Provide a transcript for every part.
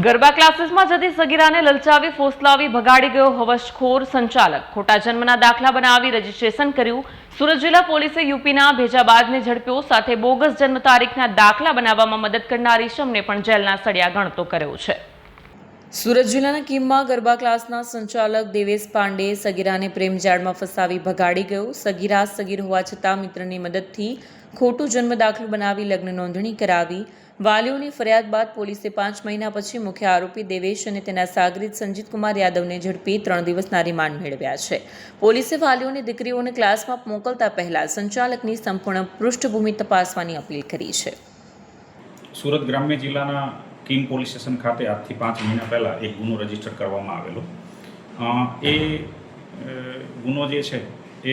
ગરબા ક્લાસીસમાં જતી સગીરાને લલચાવી ફોસલાવી ભગાડી ગયો હવસખોર સંચાલક. ખોટા જન્મના દાખલા બનાવી રજીસ્ટ્રેશન કર્યું. સુરત જિલ્લા પોલીસે યુપીના ભેજાબાદને ઝડપ્યો. સાથે બોગસ જન્મ તારીખના દાખલા બનાવવામાં મદદ કરનાર ઈસમને પણ જેલના સળિયા ગણતો કર્યો છે. સુરત જિલ્લાના કીમમાં ગરબા ક્લાસના સંચાલક દેવેશ પાંડે સગીરાને પ્રેમજાળમાં ફસાવી ભગાડી ગયો. સગીરા સગીર હોવા છતાં મિત્રની મદદથી ખોટું જન્મ દાખલું બનાવી લગ્ન નોંધણી કરાવી. વાલીઓની ફરિયાદ બાદ પોલીસે 5 મહિના પછી મુખ્ય આરોપી દેવેશ અને તેના સાગરીત સંજીત કુમાર યાદવને ઝડપી 3 દિવસના રિમાન્ડ મેળવ્યા છે. પોલીસે વાલીઓની દીકરીઓને ક્લાસમાં મોકલતા પહેલા સંચાલકની સંપૂર્ણ પૃષ્ઠભૂમિ તપાસવાની અપીલ કરી છે. સુરત ગ્રામ્ય જિલ્લાના કીમ પોલીસ સ્ટેશન ખાતે આજથી 5 મહિના પહેલાં એક ગુનો રજીસ્ટર કરવામાં આવેલો. એ ગુનો જે છે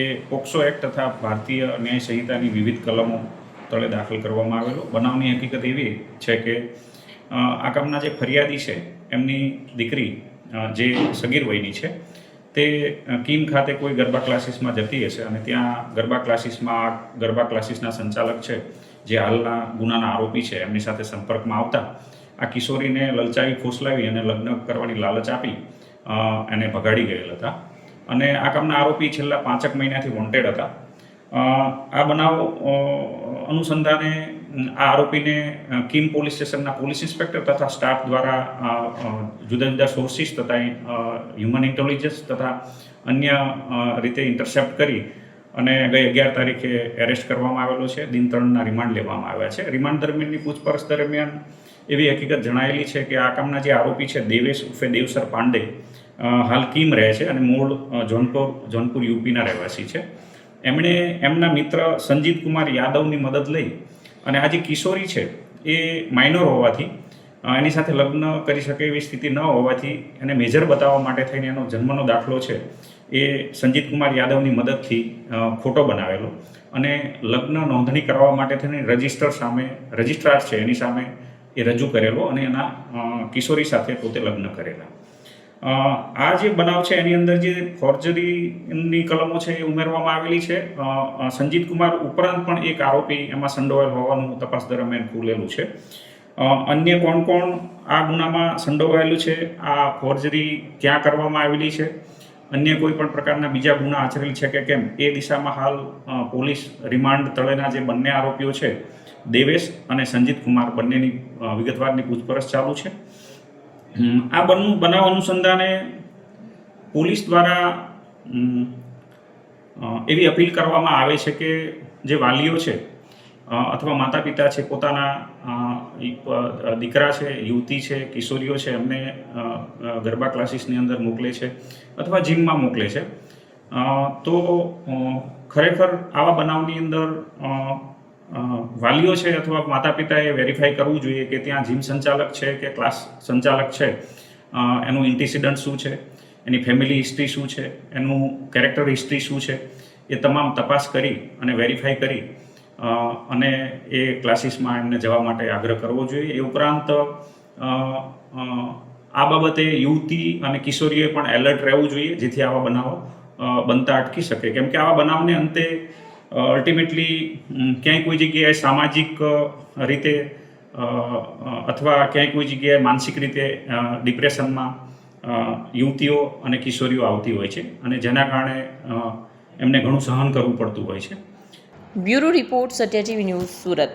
એ પોક્સો એક્ટ તથા ભારતીય ન્યાય સંહિતાની વિવિધ કલમો તળે દાખલ કરવામાં આવેલો. બનાવની હકીકત એવી છે કે આ કામના જે ફરિયાદી છે એમની દીકરી જે સગીર વયની છે તે કીમ ખાતે કોઈ ગરબા ક્લાસીસમાં જતી હશે અને ત્યાં ગરબા ક્લાસીસના સંચાલક છે જે હાલના ગુનાના આરોપી છે એમની સાથે સંપર્કમાં આવતા આ કિશોરીને લલચાવી ફોસલાવી અને લગ્ન કરવાની લાલચ આપી એને ભગાડી ગયેલ હતા. અને આ કામના આરોપી છેલ્લા 5 મહિનાથી વોન્ટેડ હતા. આ બનાવ અનુસંધાને આ આરોપીને કીમ પોલીસ સ્ટેશનના પોલીસ ઇન્સ્પેક્ટર તથા સ્ટાફ દ્વારા જુદા જુદા સોર્સિસ તથા હ્યુમન ઇન્ટેલિજન્સ તથા અન્ય રીતે ઇન્ટરસેપ્ટ કરી અને ગઈ 11 તારીખે એરેસ્ટ કરવામાં આવેલો છે. દિન 3ના રિમાન્ડ લેવામાં આવ્યા છે. રિમાન્ડ દરમિયાનની પૂછપરછ દરમિયાન એવી હકીકત જણાયેલી છે કે આ કામના જે આરોપી છે દેવેશ ઉર્ફે દેવસર પાંડે હાલ કીમ રહે છે અને મૂળ જોનપુર યુપીના રહેવાસી છે. એમણે એમના મિત્ર સંજીત કુમાર યાદવની મદદ લઈ અને આ જે કિશોરી છે એ માઇનોર હોવાથી એની સાથે લગ્ન કરી શકે એવી સ્થિતિ ન હોવાથી એને મેજર બતાવવા માટે થઈને એનો જન્મનો દાખલો છે એ સંજીત કુમાર યાદવની મદદથી ખોટો બનાવેલો અને લગ્ન નોંધણી કરવા માટે થઈને રજિસ્ટ્રાર છે એની સામે એ રજૂ કરેલો અને એના કિશોરી સાથે પોતે લગ્ન કરેલા. આ જે બનાવ છે એની અંદર જે ફોર્જરીની કલમો છે એ ઉમેરવામાં આવેલી છે. સંજીત કુમાર ઉપરાંત પણ એક આરોપી એમાં સંડોવાયેલ હોવાનું તપાસ દરમિયાન ખુલેલું છે. અન્ય કોણ આ ગુનામાં સંડોવાયેલું છે, આ ફોર્જરી ક્યાં કરવામાં આવેલી છે, અન્ય કોઈ પણ પ્રકારના બીજા ગુના આચરેલ છે કે કેમ એ દિશામાં હાલ પોલીસ રિમાન્ડ તળેના જે બંને આરોપીઓ છે દેવેશ અને સંજીત કુમાર બંનેની વિગતવારની પૂછપરછ ચાલુ છે. આ બનાવ અનુસંધાને પોલીસ દ્વારા એવી અપીલ કરવામાં આવે છે કે જે વાલીઓ છે અથવા માતા પિતા છે પોતાના દીકરા છે, યુવતી છે, કિશોરીઓ છે એમને ગરબા ક્લાસીસની અંદર મોકલે છે અથવા જીમમાં મોકલે છે તો ખરેખર આવા બનાવની અંદર વાલીઓ છે અથવા માતા પિતાએ વેરીફાઈ કરવું જોઈએ કે ત્યાં જીમ સંચાલક છે કે ક્લાસ સંચાલક છે એનું એન્ટિસિડન્ટ શું છે, એની ફેમિલી હિસ્ટ્રી શું છે, એનું કેરેક્ટર હિસ્ટ્રી શું છે એ તમામ તપાસ કરી અને વેરીફાઈ કરી અને એ ક્લાસીસમાં એમને જવા માટે આગ્રહ કરવો જોઈએ. એ ઉપરાંત આ બાબતે યુવતી અને કિશોરીઓએ પણ એલર્ટ રહેવું જોઈએ જેથી આવા બનાવો બનતા અટકી શકે. કેમ કે આવા બનાવને અંતે અલ્ટિમેટલી ક્યાંય કોઈ જગ્યાએ સામાજિક રીતે અથવા ક્યાંય કોઈ જગ્યાએ માનસિક રીતે ડિપ્રેશનમાં યુવતીઓ અને કિશોરીઓ આવતી હોય છે અને જેના કારણે એમને ઘણું સહન કરવું પડતું હોય છે. બ્યુરો રિપોર્ટ, સત્ય ટીવી ન્યૂઝ, સુરત.